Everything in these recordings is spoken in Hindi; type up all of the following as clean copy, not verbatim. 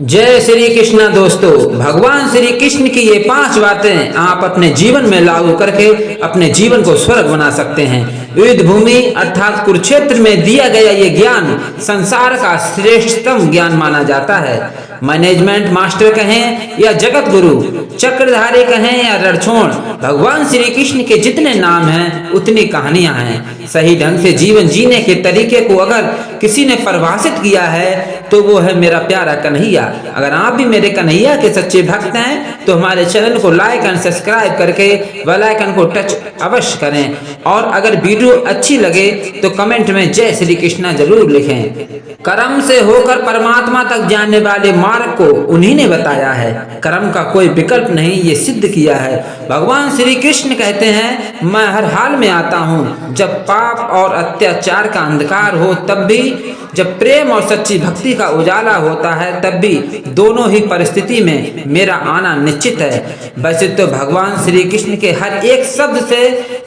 जय श्री कृष्ण दोस्तों। भगवान श्री कृष्ण की ये 5 बातें आप अपने जीवन में लागू करके अपने जीवन को स्वर्ग बना सकते हैं। युद्ध भूमि अर्थात कुरुक्षेत्र में दिया गया ये ज्ञान संसार का श्रेष्ठतम ज्ञान माना जाता है। मैनेजमेंट मास्टर कहें या जगत गुरु, चक्रधारी कहें या रणछोड़, भगवान श्री कृष्ण के जितने नाम हैं उतनी कहानियां हैं। सही ढंग से जीवन जीने के तरीके को अगर किसी ने परिभाषित किया है तो वो है मेरा प्यारा कन्हैया। अगर आप भी मेरे कन्हैया के सच्चे भक्त हैं तो हमारे चैनल को लाइक एंड सब्सक्राइब करके बेल आइकन को टच अवश्य करें, और अगर वीडियो अच्छी लगे तो कमेंट में जय श्री कृष्णा जरूर लिखें। कर्म से होकर परमात्मा तक जाने वाले मार्ग को उन्हीं ने बताया है। कर्म का कोई विकल्प नहीं, ये सिद्ध किया है। भगवान श्री कृष्ण कहते हैं, मैं हर हाल में आता हूँ, जब पाप और अत्याचार का अंधकार हो तब भी, जब प्रेम और सच्ची भक्ति का उजाला होता है तब भी, दोनों ही परिस्थिति में मेरा आना निश्चित है। वैसे तो भगवान श्री कृष्ण के हर एक शब्द से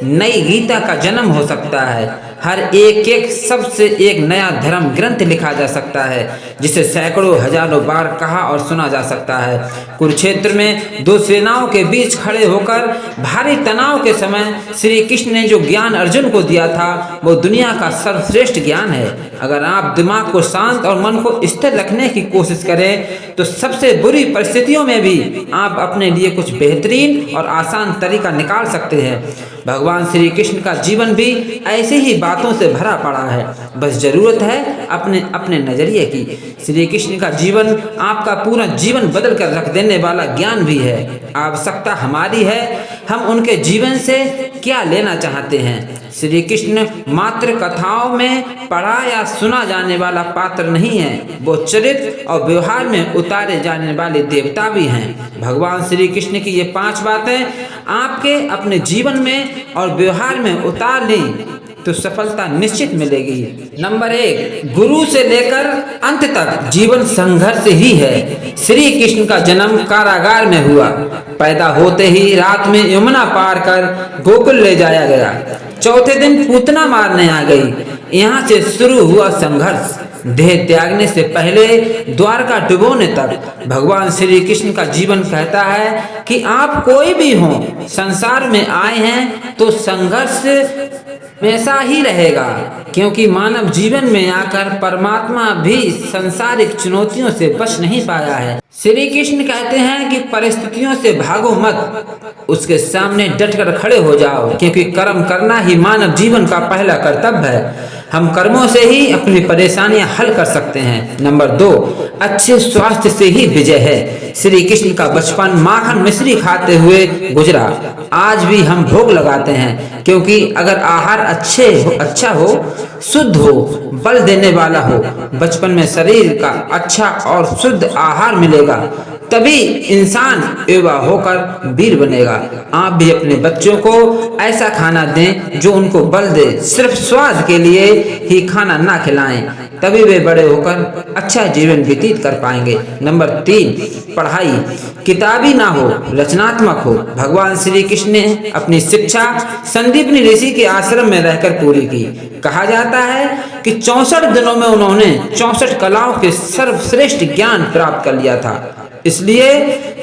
नई गीता का जन्म हो सकता है। हर एक शब्द से एक नया धर्म ग्रंथ लिखा जा सकता है, जिसे सैकड़ों हजारों बार कहा और सुना जा सकता है। कुरुक्षेत्र में 2 सेनाओं के बीच खड़े होकर भारी तनाव के समय श्री कृष्ण ने जो ज्ञान अर्जुन को दिया था वो दुनिया का सर्वश्रेष्ठ ज्ञान है। अगर आप दिमाग को शांत और मन को स्थिर रखने की कोशिश करें तो सबसे बुरी परिस्थितियों में भी आप अपने लिए कुछ बेहतरीन और आसान तरीका निकाल सकते हैं। भगवान श्री कृष्ण का जीवन भी ऐसे ही बातों से भरा पड़ा है, बस जरूरत है अपने अपने नजरिए की। श्री कृष्ण का जीवन आपका पूरा जीवन बदल कर रख देने वाला ज्ञान भी है। आवश्यकता हमारी है, हम उनके जीवन से क्या लेना चाहते हैं। श्री कृष्ण मात्र कथाओं में पढ़ा या सुना जाने वाला पात्र नहीं है, वो चरित्र और व्यवहार में उतारे जाने वाले देवता भी हैं। भगवान श्री कृष्ण की ये 5 बातें आपके अपने जीवन में और व्यवहार में उतार लें तो सफलता निश्चित मिलेगी। नंबर 1, गुरु से लेकर अंत तक जीवन संघर्ष ही है। श्री कृष्ण का जन्म कारागार में हुआ। पैदा होते ही रात में यमुना पार कर गोकुल ले जाया गया। चौथे दिन पूतना मारने आ गई। यहाँ से शुरू हुआ संघर्ष। देह त्यागने से पहले द्वारका डुबोने तक भगवान श्री कृष्ण का जीवन कहता है कि आप कोई भी हो, संसार में आए हैं तो संघर्ष वैसा ही रहेगा, क्योंकि मानव जीवन में आकर परमात्मा भी सांसारिक चुनौतियों से बच नहीं पाया है। श्री कृष्ण कहते हैं कि परिस्थितियों से भागो मत, उसके सामने डटकर खड़े हो जाओ, क्योंकि कर्म करना ही मानव जीवन का पहला कर्तव्य है। हम कर्मों से ही अपनी परेशानियां हल कर सकते हैं। नंबर 2, अच्छे स्वास्थ्य से ही विजय है। श्री कृष्ण का बचपन माखन मिश्री खाते हुए गुजरा। आज भी हम भोग लगाते हैं, क्योंकि अगर आहार अच्छा हो, शुद्ध हो, बल देने वाला हो, बचपन में शरीर का अच्छा और शुद्ध आहार मिलेगा, तभी इंसान युवा होकर वीर बनेगा। आप भी अपने बच्चों को ऐसा खाना दें जो उनको बल दे। सिर्फ स्वाद के लिए ही खाना ना खिलाएं, तभी वे बड़े होकर अच्छा जीवन व्यतीत कर पाएंगे। नंबर 3, पढ़ाई किताबी ना हो, रचनात्मक हो। भगवान श्री कृष्ण ने अपनी शिक्षा संदीपनी ऋषि के आश्रम में रहकर पूरी की। कहा जाता है कि 64 दिनों में उन्होंने 64 कलाओं के सर्वश्रेष्ठ ज्ञान प्राप्त कर लिया था। इसलिए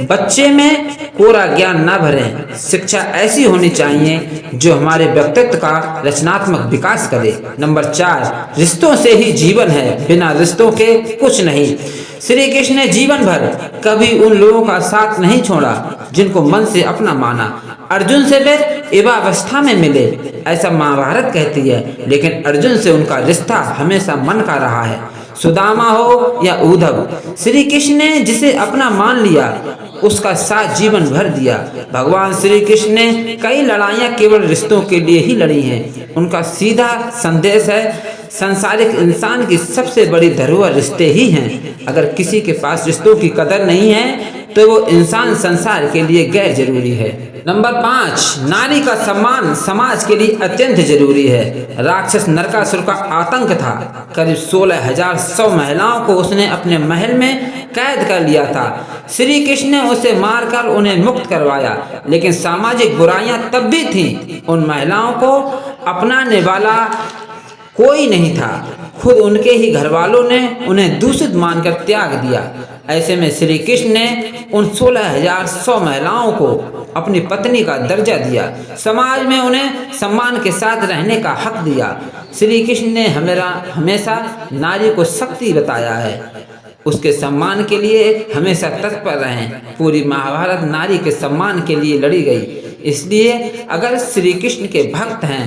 बच्चे में कोरा ज्ञान ना भरें। शिक्षा ऐसी होनी चाहिए जो हमारे व्यक्तित्व का रचनात्मक विकास करे। नंबर 4, रिश्तों से ही जीवन है, बिना रिश्तों के कुछ नहीं। श्री कृष्ण ने जीवन भर कभी उन लोगों का साथ नहीं छोड़ा जिनको मन से अपना माना। अर्जुन से वे युवावस्था में मिले, ऐसा महाभारत कहती है, लेकिन अर्जुन से उनका रिश्ता हमेशा मन का रहा है। सुदामा हो या उद्धव, श्री कृष्ण ने जिसे अपना मान लिया उसका साथ जीवन भर दिया। भगवान श्री कृष्ण ने कई लड़ाइयाँ केवल रिश्तों के लिए ही लड़ी हैं। उनका सीधा संदेश है, सांसारिक इंसान की सबसे बड़ी धरोहर रिश्ते ही हैं। अगर किसी के पास रिश्तों की कदर नहीं है तो वो इंसान संसार के लिए गैर जरूरी है। नंबर 5, नारी का सम्मान समाज के लिए अत्यंत जरूरी है। राक्षस नरकासुर का आतंक था। करीब 16,100 महिलाओं को उसने अपने महल में कैद कर लिया था। श्री कृष्ण ने उसे मारकर उन्हें मुक्त करवाया, लेकिन सामाजिक बुराइयां तब भी थीं। उन महिलाओं को अपनाने वाला कोई नहीं था। खुद उनके ही घर वालों ने उन्हें दूषित मानकर त्याग दिया। ऐसे में श्री कृष्ण ने उन 16,100 महिलाओं को अपनी पत्नी का दर्जा दिया, समाज में उन्हें सम्मान के साथ रहने का हक दिया। श्री कृष्ण ने हमेशा नारी को शक्ति बताया है, उसके सम्मान के लिए हमेशा तत्पर रहें। पूरी महाभारत नारी के सम्मान के लिए लड़ी गई। इसलिए अगर श्री कृष्ण के भक्त हैं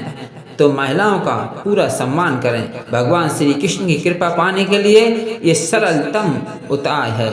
तो महिलाओं का पूरा सम्मान करें। भगवान श्री कृष्ण की कृपा पाने के लिए ये सरलतम उपाय है।